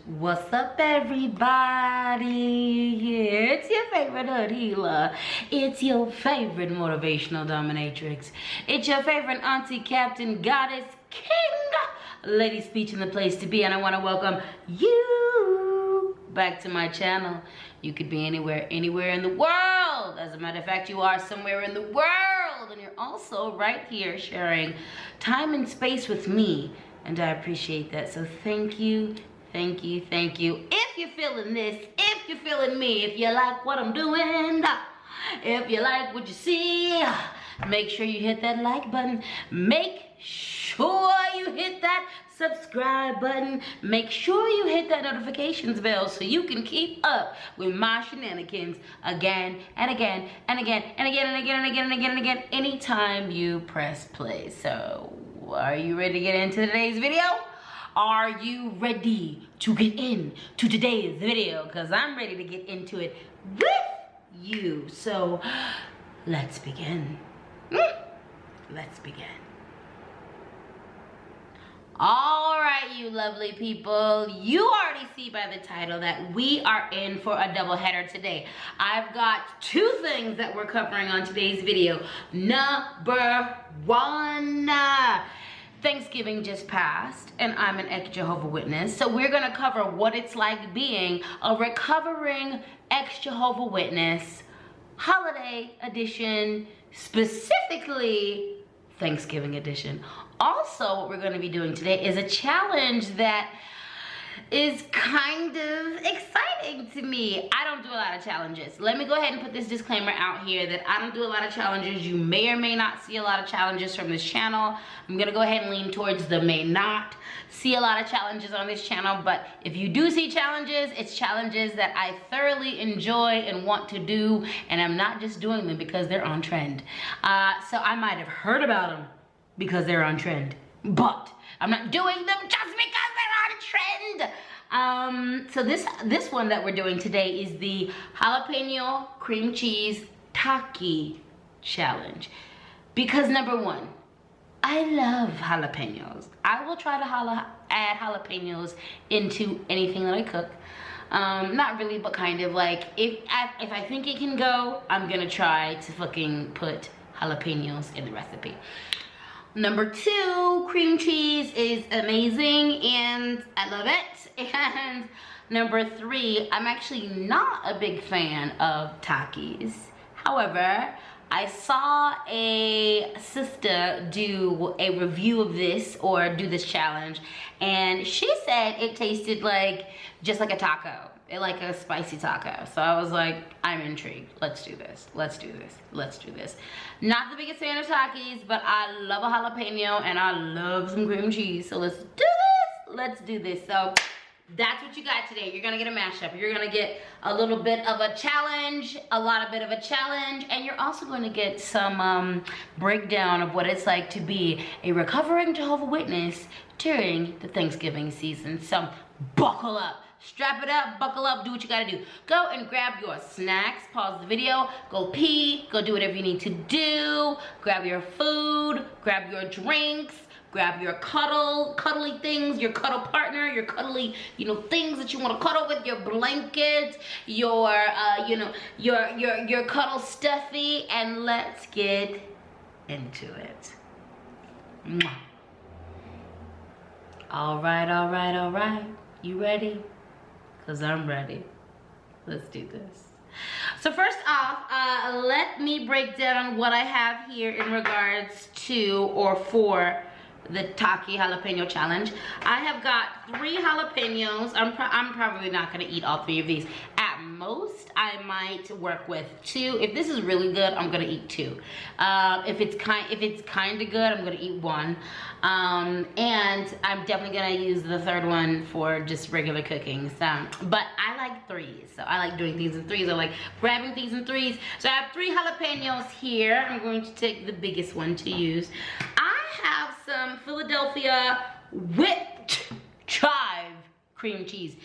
What's up, everybody? Yeah, it's your favorite hood healer. It's your favorite motivational dominatrix. It's your favorite auntie, captain, goddess, king, LadySpeech in the place to be. And I want to welcome you back to my channel. You could be anywhere in the world. As a matter of fact, you are somewhere in the world. And you're also right here sharing time and space with me. And I appreciate that. So thank you. Thank you, thank you. If you're feeling this, if you're feeling me, if you like what I'm doing, if you like what you see, make sure you hit that like button. Make sure you hit that subscribe button. Make sure you hit that notifications bell so you can keep up with my shenanigans again and again and again and again and again and again and again and again anytime you press play. So, are you ready to get into today's video? Are you ready to get into today's video? Because I'm ready to get into it with you. So, let's begin. Let's begin. All right, you lovely people. You already see by the title that we are in for a double header today. I've got two things that we're covering on today's video. Number one, Thanksgiving just passed, and I'm an Ex Jehovah Witness, so we're gonna cover what it's like being a recovering Ex Jehovah Witness, holiday edition, specifically Thanksgiving edition. Also, what we're gonna be doing today is a challenge that is kind of exciting to me. I don't do a lot of challenges. Let me go ahead and put this disclaimer out here that I don't do a lot of challenges. You may or may not see a lot of challenges from this channel. I'm gonna go ahead and lean towards the may not see a lot of challenges on this channel, but if you do see challenges, it's challenges that I thoroughly enjoy and want to do, and I'm not just doing them because they're on trend. So I might have heard about them because they're on trend, but I'm not doing them just because they're on trend. So this one that we're doing today is the Jalapeño Cream Cheese Taki Challenge. Because number one, I love jalapenos. I will try to add jalapenos into anything that I cook. Not really, but kind of like, if I think it can go, I'm gonna try to fucking put jalapenos in the recipe. Number two, cream cheese is amazing and I love it. And number three, I'm actually not a big fan of Takis. However, I saw a sister do a review of this or do this challenge, and she said it tasted like just like a taco. Like a spicy taco. So I was like, I'm intrigued. Let's do this. Let's do this. Let's do this. Not the biggest fan of Takis, but I love a jalapeno and I love some cream cheese. So let's do this. Let's do this. So that's what you got today. You're gonna get a mashup. You're gonna get a little bit of a challenge, a bit of a challenge, and you're also going to get some breakdown of what it's like to be a recovering Jehovah Witness during the Thanksgiving season. So buckle up. Strap it up, buckle up, do what you gotta do. Go and grab your snacks, pause the video, go pee, go do whatever you need to do. Grab your food, grab your drinks, grab your cuddly things, your cuddle partner, your cuddly, things that you wanna cuddle with, your blankets, your, your cuddle stuffy, and let's get into it. Mwah. All right. You ready? Because I'm ready. Let's do this. So first off, let me break down what I have here in regards to or for the Taki Jalapeño Challenge. I have got 3 jalapenos. I'm probably not gonna eat all 3 of these. At most, I might work with 2. If this is really good, I'm gonna eat 2. If it's kind of good, I'm gonna eat 1. And I'm definitely gonna use the 3rd one for just regular cooking. So, but I like 3s, so I like doing things in 3s. I like grabbing things in 3s. So I have 3 jalapenos here. I'm going to take the biggest one to use. I have some Philadelphia whipped chive cream cheese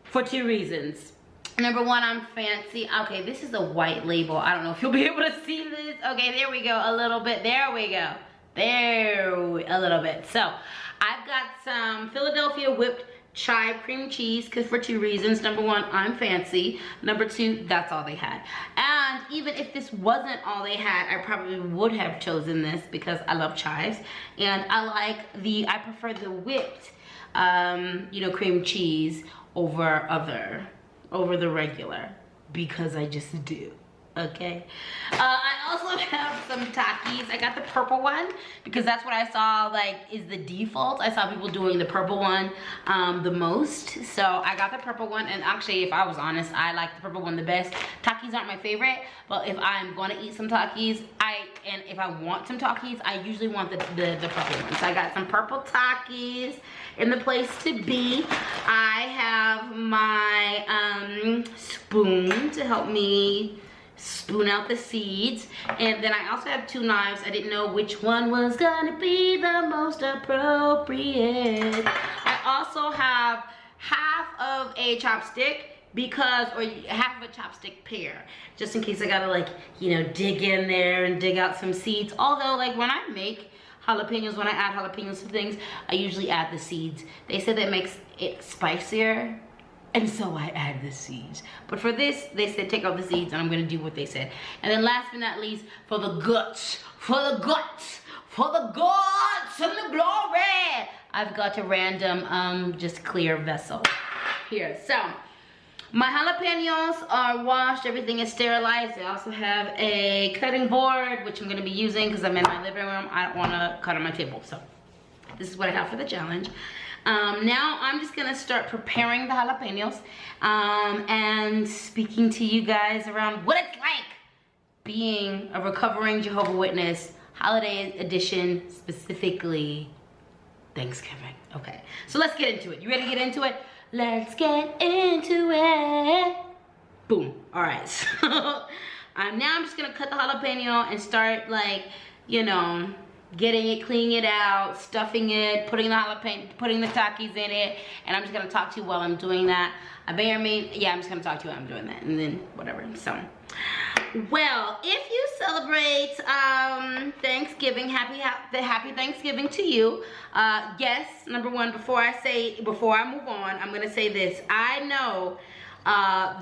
for 2 reasons. Number one, I'm fancy. Okay, this is a white label. I don't know if you'll be able to see this. Okay, there we go, a little bit. There we go. There, a little bit. So, I've got some Philadelphia whipped chive cream cheese, because for 2 reasons. Number 1, I'm fancy. Number 2, that's all they had. And even if this wasn't all they had, I probably would have chosen this because I love chives. And I prefer the whipped, you know, cream cheese over the regular, because I just do. Okay. I also have some Takis. I got the purple one because that's what I saw like is the default. I saw people doing the purple one the most. So I got the purple one, and actually, if I was honest, I like the purple one the best. Takis aren't my favorite, but if I'm gonna eat some Takis, and if I want some Takis, I usually want the purple one. So I got some purple Takis in the place to be. I have my spoon to help me spoon out the seeds, and then I also have 2 knives. I didn't know which one was gonna be the most appropriate. I also have half of a chopstick or half of a chopstick pear, just in case I gotta, like, you know, dig in there and dig out some seeds. Although, like, when I make jalapenos, when I add jalapenos to things, I usually add the seeds. They said that makes it spicier, and so I add the seeds. But for this, they said take out the seeds, and I'm gonna do what they said. And then last but not least, for the guts and the glory, I've got a random, just clear vessel here. So, my jalapenos are washed, everything is sterilized. I also have a cutting board, which I'm gonna be using because I'm in my living room. I don't wanna cut on my table, so this is what I have for the challenge. Now I'm just gonna start preparing the jalapenos and speaking to you guys around what it's like being a recovering Jehovah Witness, holiday edition, specifically Thanksgiving. Okay, so let's get into it. You ready to get into it? Let's get into it. Boom. All right, so now I'm just gonna cut the jalapeno and start, like, you know, getting it, cleaning it out, stuffing it, putting the Takis in it, and I'm just gonna talk to you while I'm doing that. I'm just gonna talk to you while I'm doing that, and then whatever. So, well, if you celebrate Thanksgiving, happy Thanksgiving to you. Yes, number 1, before I move on, I'm gonna say this. I know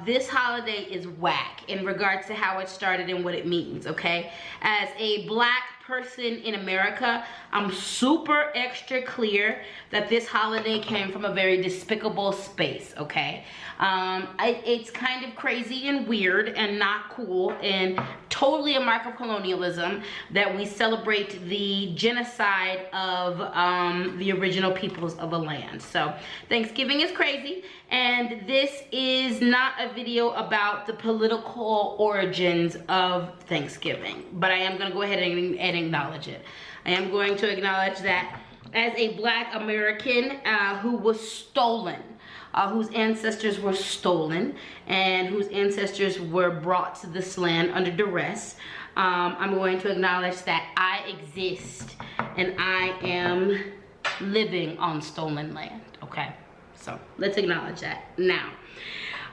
this holiday is whack in regards to how it started and what it means, okay? As a black person in America, I'm super extra clear that this holiday came from a very despicable space, okay? It's kind of crazy and weird and not cool and totally a mark of colonialism that we celebrate the genocide of the original peoples of the land. So Thanksgiving is crazy, and this is not a video about the political origins of Thanksgiving, but I am going to go ahead and acknowledge it. I am going to acknowledge that as a black American who was stolen, whose ancestors were stolen, and whose ancestors were brought to this land under duress, I'm going to acknowledge that I exist and I am living on stolen land, okay? So let's acknowledge that. Now,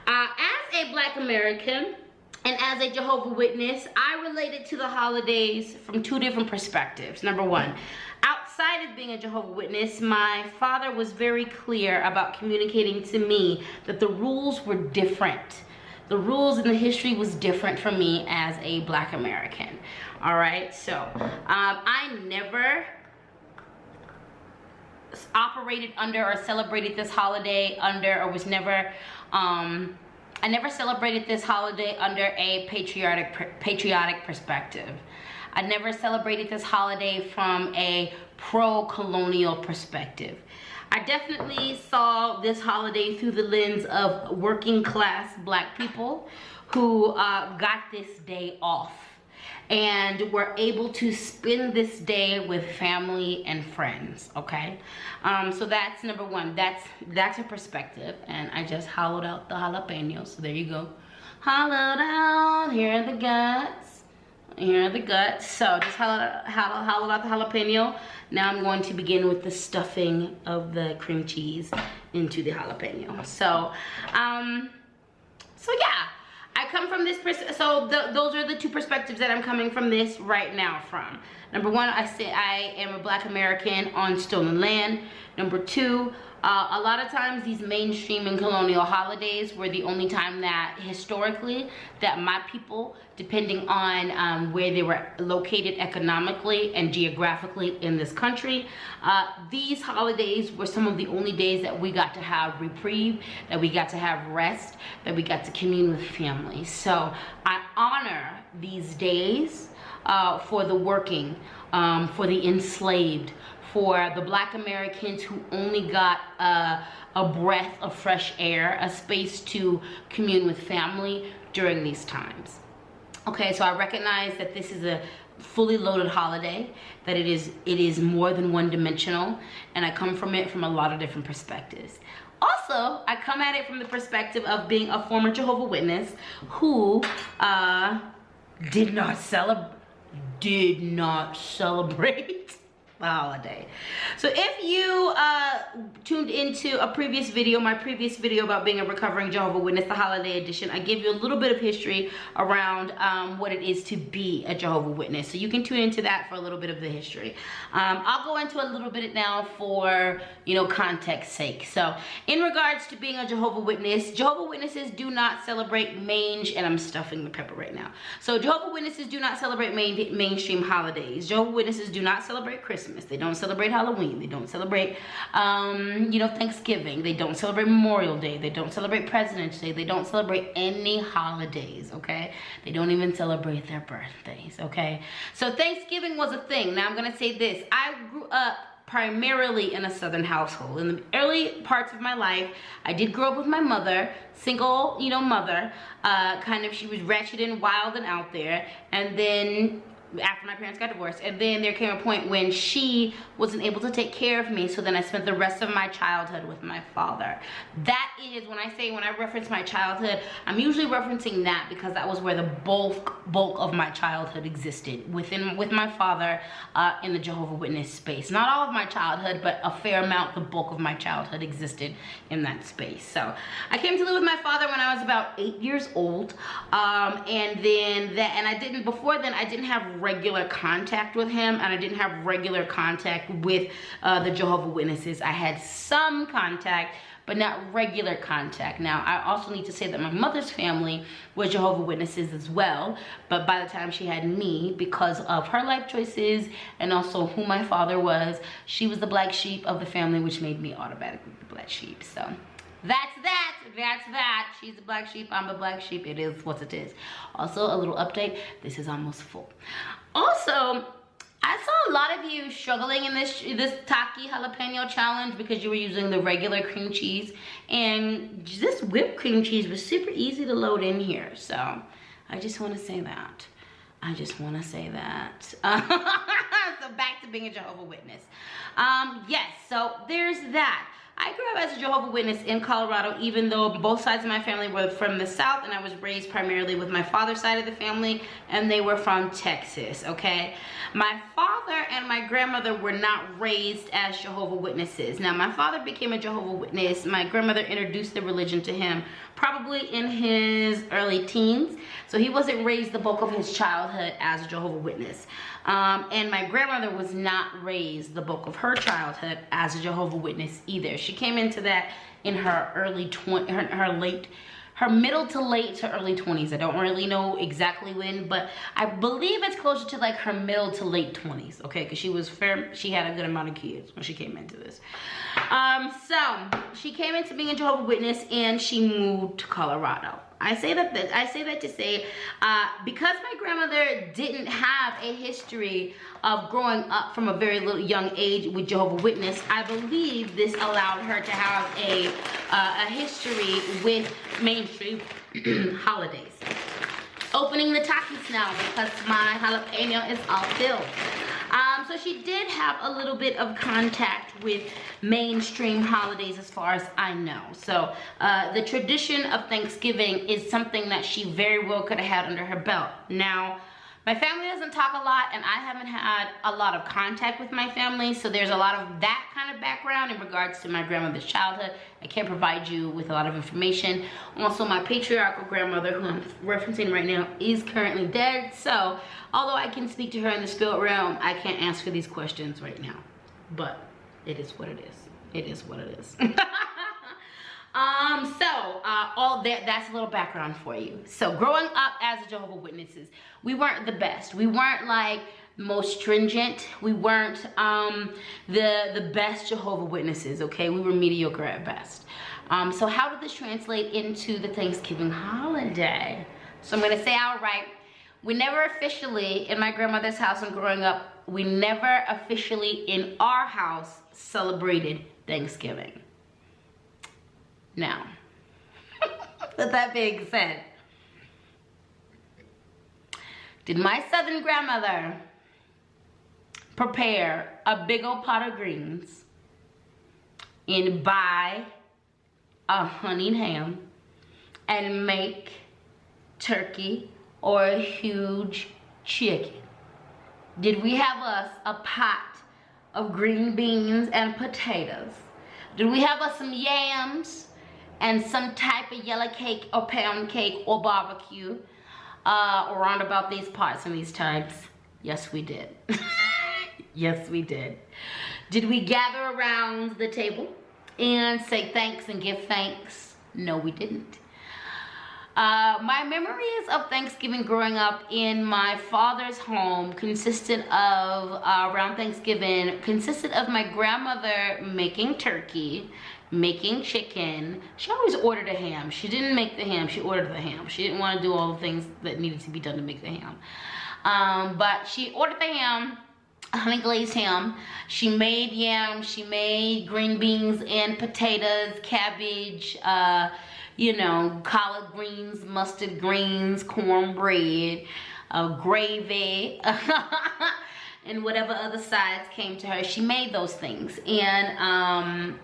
as a black American and as a Jehovah Witness, I related to the holidays from 2 different perspectives. Number 1, outside of being a Jehovah Witness, my father was very clear about communicating to me that the rules were different. The rules and the history was different for me as a black American. All right, so I never operated under or celebrated this holiday under, or was never, I never celebrated this holiday under a patriotic perspective. I never celebrated this holiday from a pro-colonial perspective. I definitely saw this holiday through the lens of working class black people who got this day off and were able to spend this day with family and friends, okay? So that's number 1. That's a perspective, and I just hollowed out the jalapenos, so there you go. Hollowed out, here are the guts. Here are the guts. So just hollowed out the jalapeno. Now I'm going to begin with the stuffing of the cream cheese into the jalapeno. So, so yeah. I come from this, those are the 2 perspectives that I'm coming from this right now from. Number 1, I say I am a black American on stolen land. Number 2, A lot of times these mainstream and colonial holidays were the only time that historically that my people, depending on where they were located economically and geographically in this country, these holidays were some of the only days that we got to have reprieve, that we got to have rest, that we got to commune with family. So I honor these days for the working, for the enslaved, for the Black Americans who only got a breath of fresh air, a space to commune with family during these times. Okay, so I recognize that this is a fully loaded holiday, that it is more than one-dimensional, and I come from it from a lot of different perspectives. Also, I come at it from the perspective of being a former Jehovah Witness who did not celebrate the holiday. So if you tuned into a previous video, my previous video about being a recovering Jehovah Witness, the holiday edition, I gave you a little bit of history around what it is to be a Jehovah Witness. So you can tune into that for a little bit of the history. I'll go into a little bit now for, you know, context sake. So in regards to being a Jehovah Witness, Jehovah Witnesses do not celebrate and I'm stuffing the pepper right now. So Jehovah Witnesses do not celebrate mainstream holidays. Jehovah Witnesses do not celebrate Christmas. They don't celebrate Halloween. They don't celebrate, you know, Thanksgiving. They don't celebrate Memorial Day. They don't celebrate President's Day. They don't celebrate any holidays, okay? They don't even celebrate their birthdays, okay? So Thanksgiving was a thing. Now I'm going to say this. I grew up primarily in a Southern household. In the early parts of my life, I did grow up with my mother, single, you know, mother. Kind of, she was wretched and wild and out there. And then after my parents got divorced, and then there came a point when she wasn't able to take care of me, so then I spent the rest of my childhood with my father. That is, when I reference my childhood, I'm usually referencing that because that was where the bulk of my childhood existed, with my father in the Jehovah Witness space. Not all of my childhood, but a fair amount, the bulk of my childhood existed in that space. So I came to live with my father when I was about 8 years old, before then I didn't have regular contact with him, and I didn't have regular contact with the Jehovah Witnesses. I had some contact, but not regular contact. Now, I also need to say that my mother's family was Jehovah Witnesses as well, but by the time she had me, because of her life choices and also who my father was, she was the black sheep of the family, which made me automatically the black sheep. So that's that. She's the black sheep, I'm the black sheep. It is what it is. Also, a little update, this is almost full. Also, I saw a lot of you struggling in this Taki Jalapeño Challenge because you were using the regular cream cheese, and this whipped cream cheese was super easy to load in here. So I just want to say that. So back to being a Jehovah Witness. Yes, so there's that. I grew up as a Jehovah Witness in Colorado, even though both sides of my family were from the South, and I was raised primarily with my father's side of the family, and they were from Texas, okay? My father and my grandmother were not raised as Jehovah Witnesses. Now, my father became a Jehovah Witness. My grandmother introduced the religion to him probably in his early teens, so he wasn't raised the bulk of his childhood as a Jehovah Witness. And my grandmother was not raised the bulk of her childhood as a Jehovah Witness either. She came into that in her her middle to late to early 20s. I don't really know exactly when, but I believe it's closer to like her middle to late 20s, okay? Because she had a good amount of kids when she came into this. So she came into being a Jehovah Witness and she moved to Colorado. I say that to say, because my grandmother didn't have a history of growing up from a very young age with Jehovah Witness, I believe this allowed her to have a history with mainstream holidays. Opening the Takis now because my jalapeno is all filled. So she did have a little bit of contact with mainstream holidays as far as I know. So the tradition of Thanksgiving is something that she very well could have had under her belt. Now, my family doesn't talk a lot, and I haven't had a lot of contact with my family, so there's a lot of that kind of background in regards to my grandmother's childhood. I can't provide you with a lot of information. Also, my patriarchal grandmother, who I'm referencing right now, is currently dead, so although I can speak to her in the spirit realm, I can't answer these questions right now, but it is what it is. It is what it is. That's a little background for you. So growing up as a Jehovah Witnesses, we weren't the best. We weren't like most stringent. We weren't the best Jehovah Witnesses, okay? We were mediocre at best. So how did this translate into the Thanksgiving holiday? So I'm gonna say outright, we never officially, in my grandmother's house and growing up, we never officially in our house celebrated Thanksgiving. Now, with that being said, did my southern grandmother prepare a big old pot of greens and buy a honeyed ham and make turkey or a huge chicken? Did we have us a pot of green beans and potatoes? Did we have us some yams and some type of yellow cake or pound cake or barbecue around about these parts and these times? Yes, we did. Yes, we did. Did we gather around the table and say thanks and give thanks? No, we didn't. My memories of Thanksgiving growing up in my father's home consisted of, around Thanksgiving, consisted of my grandmother making turkey, making chicken. She always ordered a ham. She didn't make the ham, she ordered the ham. She didn't want to do all the things that needed to be done to make the ham. But she ordered the ham, honey glazed ham. She made yams, she made green beans and potatoes, cabbage, you know, collard greens, mustard greens, cornbread, gravy, and whatever other sides came to her. She made those things. And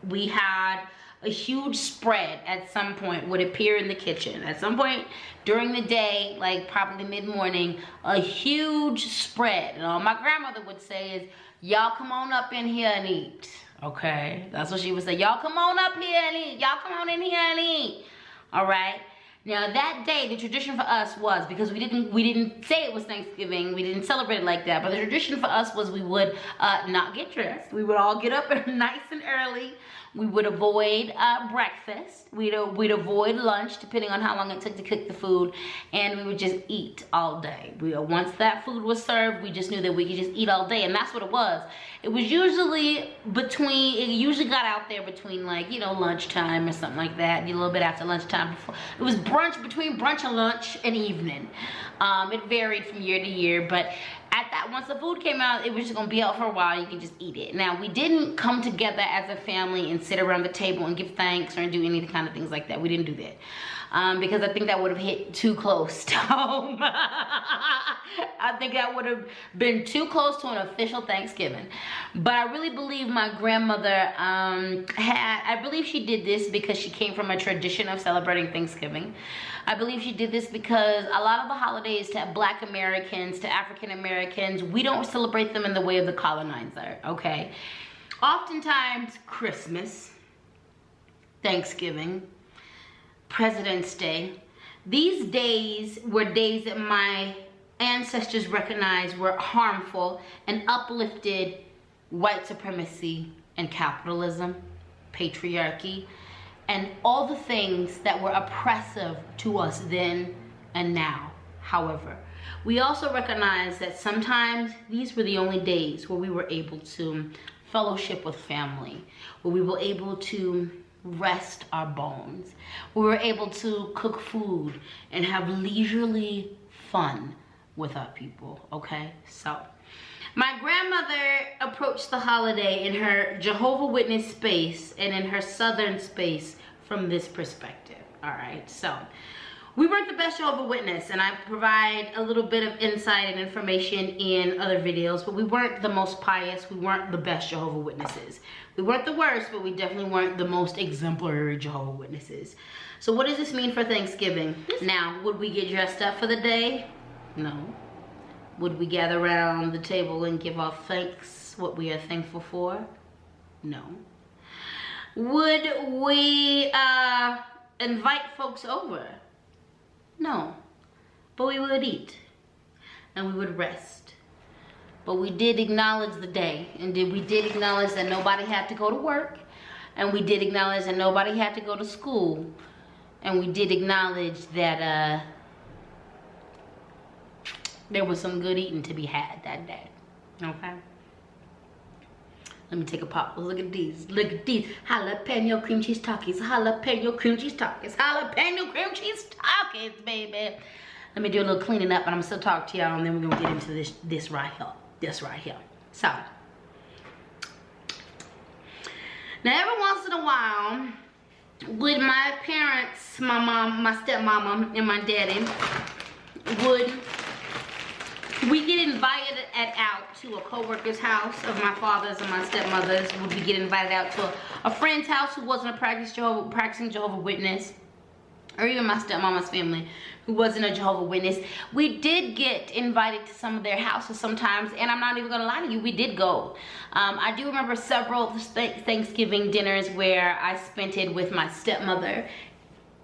we had a huge spread at some point would appear in the kitchen. At some point during the day, like probably mid-morning, a huge spread. And all my grandmother would say is, y'all come on up in here and eat. Okay, that's what she would say. Y'all come on up here and eat. Y'all come on in here and eat. All right. Now that day, the tradition for us was, because we didn't say it was Thanksgiving, we didn't celebrate it like that, but the tradition for us was we would not get dressed. We would all get up nice and early. We would avoid breakfast. We'd avoid lunch, depending on how long it took to cook the food, and we would just eat all day. Once that food was served, we just knew that we could just eat all day, and that's what it was. It was usually it usually got out there between, like, you know, lunchtime or something like that, a little bit after lunchtime. It was brunch, between brunch and lunch and evening. It varied from year to year, but at that, once the food came out, it was just gonna be out for a while. You can just eat it. Now, we didn't come together as a family and sit around the table and give thanks or do any kind of things like that. We didn't do that. Because I think that would have hit too close to home. I think that would have been too close to an official Thanksgiving. But I really believe my grandmother I believe she did this because she came from a tradition of celebrating Thanksgiving. I believe she did this because a lot of the holidays to Black Americans, to African Americans, we don't celebrate them in the way of the colonizer, okay? Oftentimes, Christmas, Thanksgiving, President's Day, these days were days that my ancestors recognized were harmful and uplifted white supremacy and capitalism, patriarchy, and all the things that were oppressive to us then and now. However, we also recognize that sometimes these were the only days where we were able to fellowship with family, where we were able to rest our bones, we were able to cook food and have leisurely fun with our people, okay? So, my grandmother approached the holiday in her Jehovah Witness space and in her Southern space from this perspective, all right? So, we weren't the best Jehovah Witness, and I provide a little bit of insight and information in other videos, but we weren't the most pious, we weren't the best Jehovah Witnesses. We weren't the worst, but we definitely weren't the most exemplary Jehovah Witnesses. So what does this mean for Thanksgiving? Now, would we get dressed up for the day? No. Would we gather around the table and give our thanks, what we are thankful for? No. Would we invite folks over? No. But we would eat and we would rest. but we did acknowledge the day, and we did acknowledge that nobody had to go to work, and we did acknowledge that nobody had to go to school, and we did acknowledge that there was some good eating to be had that day. Okay. Let me take a pop. Look at these. Look at these. Jalapeno cream cheese Takis. Jalapeno cream cheese Takis. Jalapeno cream cheese Takis, baby. Let me do a little cleaning up, and I'm still talk to y'all, and then we're gonna get into this right here. This right here. So now every once in a while, with my parents, my mom, my stepmama, and my daddy, we get invited out to a co-worker's house of my father's and my stepmother's. Would we get invited out to a friend's house who wasn't a practicing Jehovah Witness, or even my stepmama's family who wasn't a Jehovah Witness. We did get invited to some of their houses sometimes, and I'm not even gonna lie to you, we did go. I do remember several Thanksgiving dinners where I spent it with my stepmother,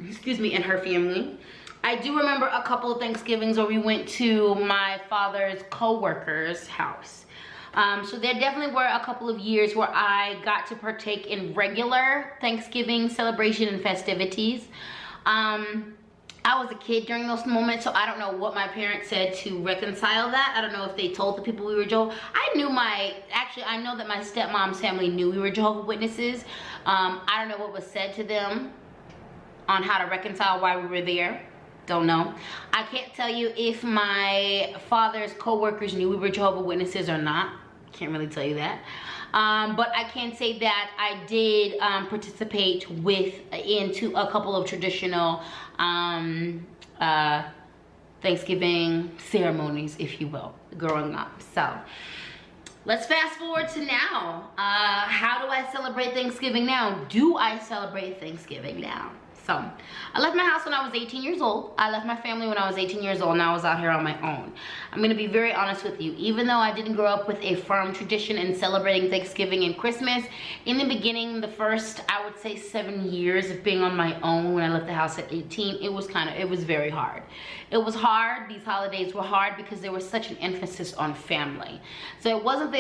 excuse me, and her family. I do remember a couple of Thanksgivings where we went to my father's co-worker's house. So there definitely were a couple of years where I got to partake in regular Thanksgiving celebration and festivities. I was a kid during those moments, so I don't know what my parents said to reconcile that. I don't know if they told the people we were Jehovah. I know that my stepmom's family knew we were Jehovah Witnesses. I don't know what was said to them on how to reconcile why we were there. Don't know. I can't tell you if my father's co-workers knew we were Jehovah Witnesses or not. Can't really tell you that. But I can say that I did participate into a couple of traditional Thanksgiving ceremonies, if you will, growing up. So let's fast forward to now. How do I celebrate Thanksgiving now? Do I celebrate Thanksgiving now? So I left my house when I was 18 years old. I left my family when I was 18 years old, and I was out here on my own. I'm gonna be very honest with you. Even though I didn't grow up with a firm tradition in celebrating Thanksgiving and Christmas, in the beginning, the first, I would say 7 years of being on my own when I left the house at 18, it was very hard. It was hard. These holidays were hard because there was such an emphasis on family. So it wasn't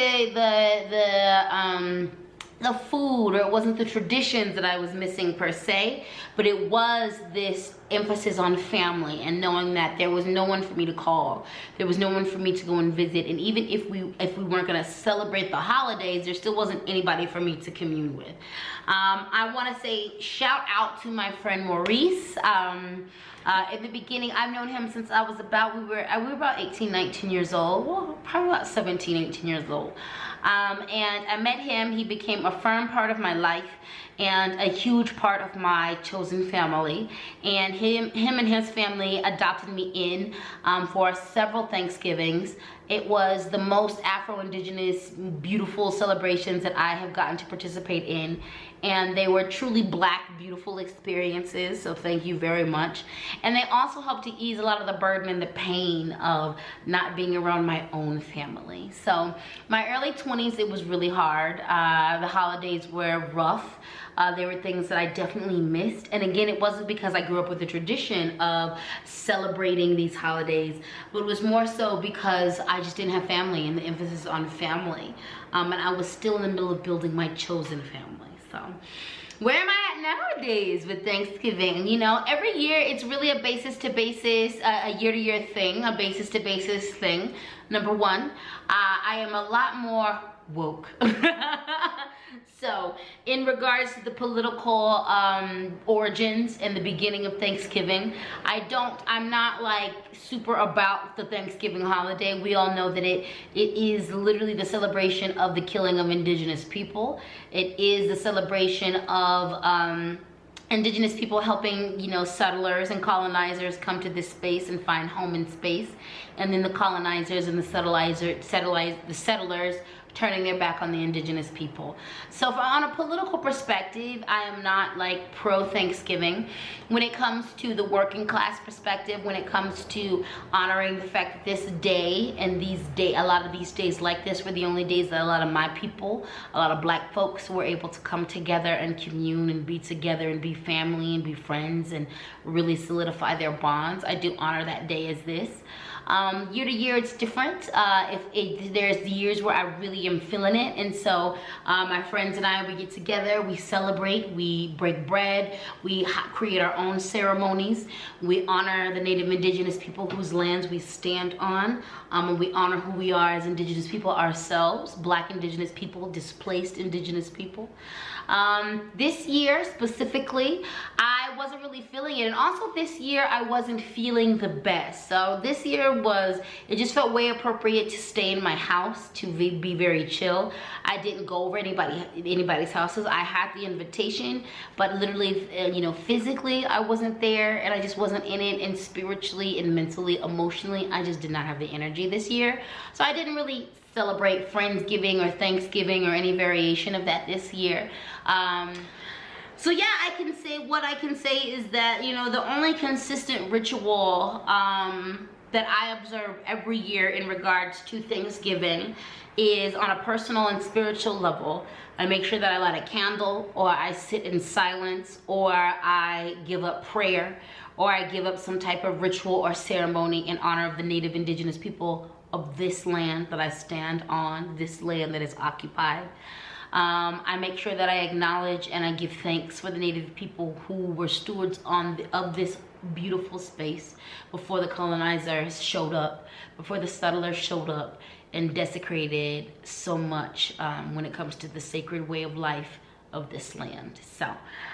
the food, or it wasn't the traditions that I was missing per se, but it was this emphasis on family and knowing that there was no one for me to call, there was no one for me to go and visit, and even if we weren't going to celebrate the holidays, there still wasn't anybody for me to commune with. I want to say shout out to my friend Maurice. In the beginning, I've known him since I was about, we were about 18, 19 years old, well, probably about 17, 18 years old. And I met him. He became a firm part of my life and a huge part of my chosen family. And him and his family adopted me in for several Thanksgivings. It was the most Afro-Indigenous, beautiful celebrations that I have gotten to participate in. And they were truly Black, beautiful experiences, so thank you very much. And they also helped to ease a lot of the burden and the pain of not being around my own family. So my early 20s, it was really hard. The holidays were rough. There were things that I definitely missed. And again, it wasn't because I grew up with a tradition of celebrating these holidays, but it was more so because I just didn't have family and the emphasis on family. And I was still in the middle of building my chosen family. So where am I at nowadays with Thanksgiving? You know, every year it's really a basis to basis, a year to year thing, a basis to basis thing. Number one, I am a lot more woke. So in regards to the political origins and the beginning of Thanksgiving, I'm not like super about the Thanksgiving holiday. We all know that it is literally the celebration of the killing of indigenous people. It is the celebration of indigenous people helping, you know, settlers and colonizers come to this space and find home in space, and then the colonizers and the settlers turning their back on the indigenous people. So on a political perspective, I am not like pro-Thanksgiving. When it comes to the working class perspective, when it comes to honoring the fact that this day and a lot of these days like this were the only days that a lot of my people, a lot of Black folks were able to come together and commune and be together and be family and be friends and really solidify their bonds. I do honor that day as this. Year to year it's different. There's years where I really am feeling it, and so my friends and I, we get together, we celebrate, we break bread, we create our own ceremonies, we honor the Native Indigenous people whose lands we stand on, and we honor who we are as Indigenous people ourselves, Black Indigenous people, displaced Indigenous people. This year specifically, I wasn't really feeling it, and also this year I wasn't feeling the best. So this year it just felt way appropriate to stay in my house, to be very chill. I didn't go over anybody's houses. I had the invitation, but literally, you know, physically I wasn't there, and I just wasn't in it, and spiritually and mentally, emotionally, I just did not have the energy this year. So I didn't really celebrate Friendsgiving or Thanksgiving or any variation of that this year. So yeah, what I can say is that, you know, the only consistent ritual that I observe every year in regards to Thanksgiving is on a personal and spiritual level. I make sure that I light a candle, or I sit in silence, or I give up prayer, or I give up some type of ritual or ceremony in honor of the Native Indigenous people of this land that I stand on, this land that is occupied. I make sure that I acknowledge and I give thanks for the Native people who were stewards of this beautiful space before the colonizers showed up, before the settlers showed up and desecrated so much when it comes to the sacred way of life of this land. So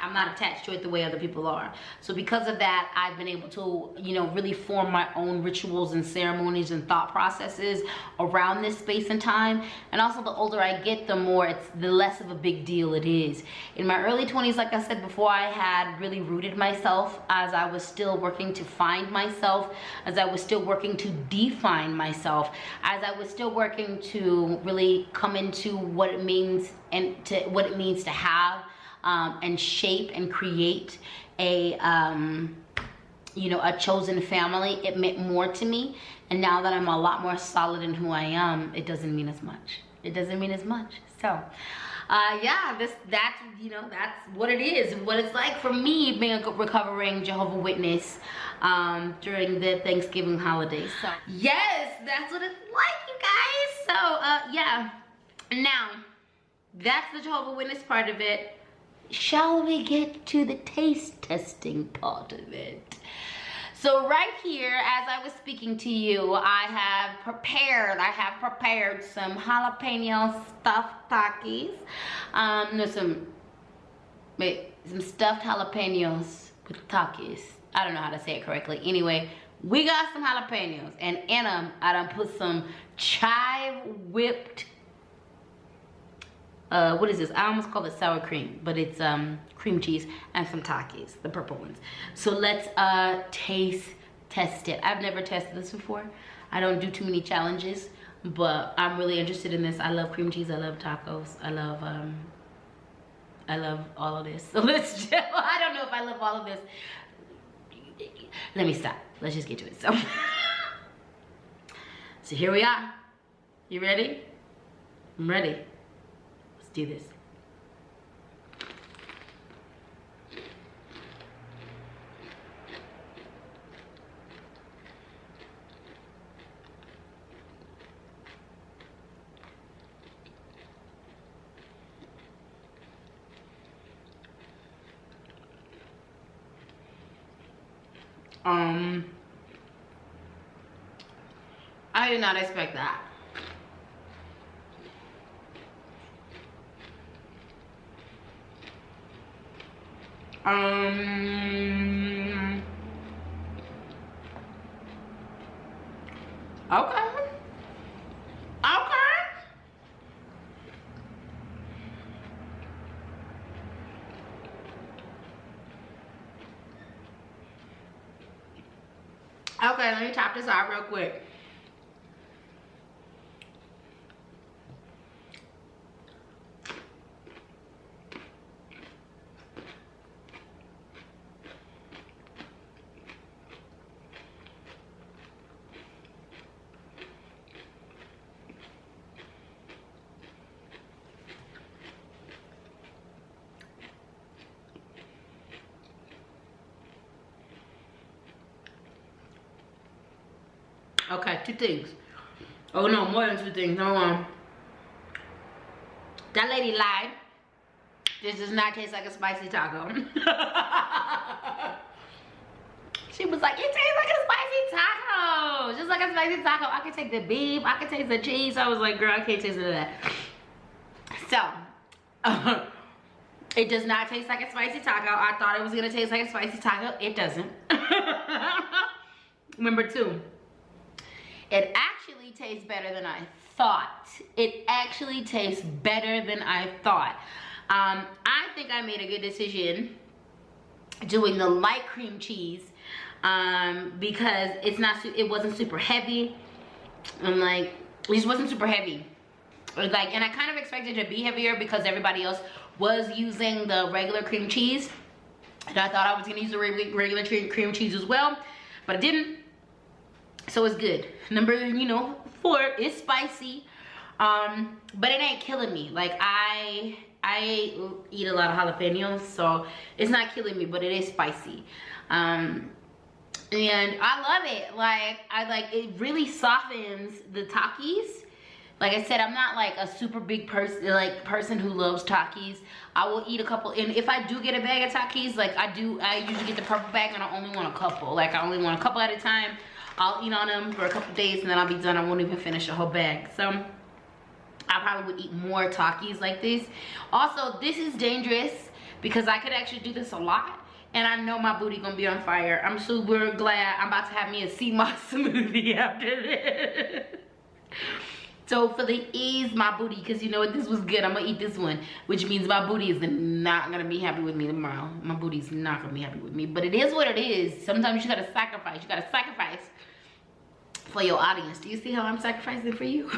I'm not attached to it the way other people are. So because of that, I've been able to, you know, really form my own rituals and ceremonies and thought processes around this space and time. And also, the older I get, the less of a big deal it is. In my early 20s, like I said before, I had really rooted myself as I was still working to find myself, as I was still working to define myself, as I was still working to really come into what it means and to what it means to have and shape and create a you know, a chosen family. It meant more to me, and now that I'm a lot more solid in who I am, it doesn't mean as much. It doesn't mean as much. So yeah, that's you know, that's what it is, what it's like for me being a recovering Jehovah Witness during the Thanksgiving holiday. So yes, that's what it's like, you guys. So yeah, now that's the Jehovah Witness part of it. Shall we get to the taste testing part of it? So right here, as I was speaking to you, I have prepared some jalapeno stuffed Takis. No, some stuffed jalapenos with Takis. I don't know how to say it correctly. Anyway, we got some jalapenos, and in them, I done put some chive whipped, what is this? I almost call it sour cream, but it's cream cheese and some Takis, the purple ones. So let's taste test it. I've never tested this before. I don't do too many challenges, but I'm really interested in this. I love cream cheese. I love tacos. I love all of this. So let's just, I don't know if I love all of this. Let me stop. Let's just get to it. So here we are. You ready? I'm ready. Let's do this. I did not expect that. Okay. Okay, let me top this out real quick. Okay, 2 things. Oh no, more than 2 things. Number 1. That lady lied. This does not taste like a spicy taco. She was like, it tastes like a spicy taco. Just like a spicy taco. I can take the beef, I can taste the cheese. I was like, girl, I can't taste none of that. So, it does not taste like a spicy taco. I thought it was gonna taste like a spicy taco. It doesn't. Number 2, it actually tastes better than I thought. It actually tastes better than I thought. I think I made a good decision doing the light cream cheese because it wasn't super heavy. I'm like, it just wasn't super heavy. Like, and I kind of expected it to be heavier because everybody else was using the regular cream cheese, and I thought I was gonna use the regular cream cheese as well, but I didn't. So it's good. Number 4 is spicy, but it ain't killing me. Like I eat a lot of jalapenos, so it's not killing me, but it is spicy. And I love it. Like it really softens the Takis. Like I said, I'm not like a super big person who loves Takis. I will eat a couple, and if I do get a bag of Takis, like I usually get the purple bag, and I only want a couple. Like I only want a couple at a time. I'll eat on them for a couple days, and then I'll be done. I won't even finish a whole bag. So I probably would eat more Takis like this. Also, this is dangerous because I could actually do this a lot, and I know my booty gonna be on fire. I'm super glad I'm about to have me a sea moss smoothie after this. So for the ease my booty, because you know what, this was good, I'm gonna eat this one, which means my booty is not gonna be happy with me tomorrow. My booty's not gonna be happy with me, but it is what it is. Sometimes you gotta sacrifice. You gotta sacrifice for your audience. Do you see how I'm sacrificing for you?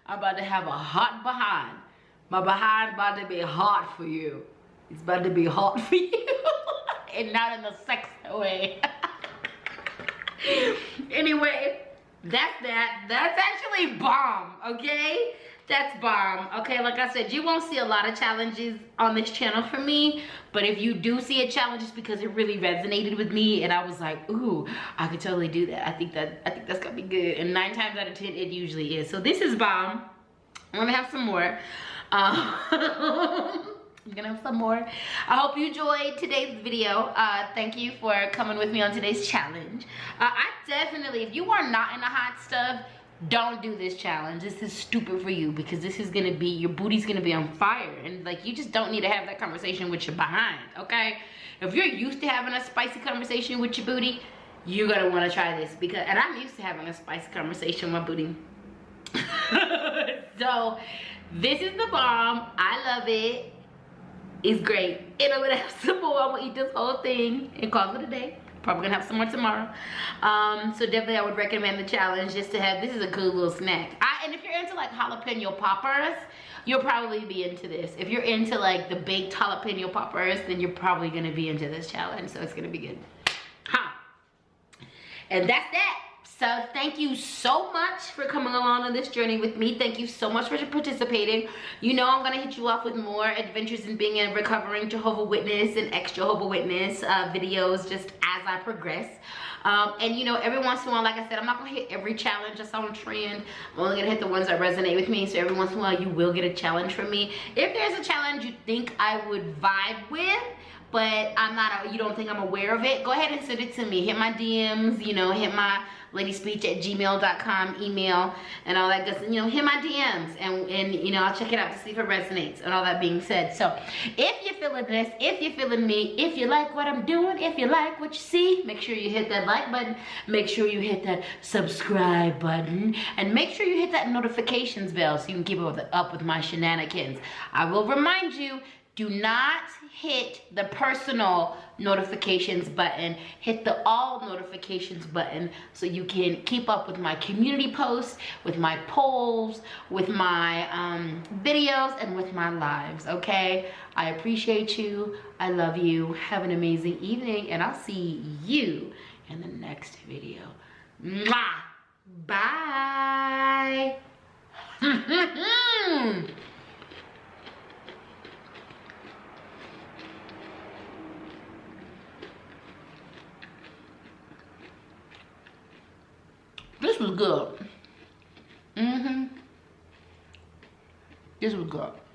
I'm about to have a hot behind. My behind about to be hot for you. It's about to be hot for you. And not in a sex way. Anyway, that's that. That's actually bomb, okay? That's bomb. Okay, like I said, you won't see a lot of challenges on this channel from me, but if you do see a challenge, it's because it really resonated with me, and I was like, ooh, I could totally do that. I think that's gonna be good. And 9 times out of 10, it usually is. So this is bomb. I'm gonna have some more. I'm gonna have some more. I hope you enjoyed today's video. Thank you for coming with me on today's challenge. I definitely, if you are not into hot stuff, don't do this challenge. This is stupid for you, because this is gonna be, your booty's gonna be on fire, and like, you just don't need to have that conversation with your behind, okay? If you're used to having a spicy conversation with your booty, you're gonna wanna try this, because, and I'm used to having a spicy conversation with my booty. So, this is the bomb. I love it. It's great. And I'm gonna have some more. I'm gonna eat this whole thing and call it a day. Probably gonna have some more tomorrow. So definitely I would recommend the challenge, just to have, this is a good little snack. And if you're into like jalapeno poppers, you'll probably be into this. If you're into like the baked jalapeno poppers, then you're probably gonna be into this challenge. So it's gonna be good. And that's that. So thank you so much for coming along on this journey with me. Thank you so much for participating. You know I'm gonna hit you off with more adventures in being a recovering Jehovah Witness and ex Jehovah Witness videos just as I progress. And you know, every once in a while, like I said, I'm not gonna hit every challenge that's on trend. I'm only gonna hit the ones that resonate with me. So every once in a while you will get a challenge from me. If there's a challenge you think I would vibe with, but you don't think I'm aware of it, go ahead and send it to me. Hit my DMs, you know, hit my LadySpeech@gmail.com email and all that good stuff. You know, hit my DMs and you know, I'll check it out to see if it resonates. And all that being said, so if you're feeling this, if you're feeling me, if you like what I'm doing, if you like what you see, make sure you hit that like button, make sure you hit that subscribe button, and make sure you hit that notifications bell so you can keep up with my shenanigans. I will remind you, do not hit the personal notifications button. Hit the all notifications button so you can keep up with my community posts, with my polls, with my videos, and with my lives, okay? I appreciate you. I love you. Have an amazing evening, and I'll see you in the next video. Mwah! Bye! was good. This was good.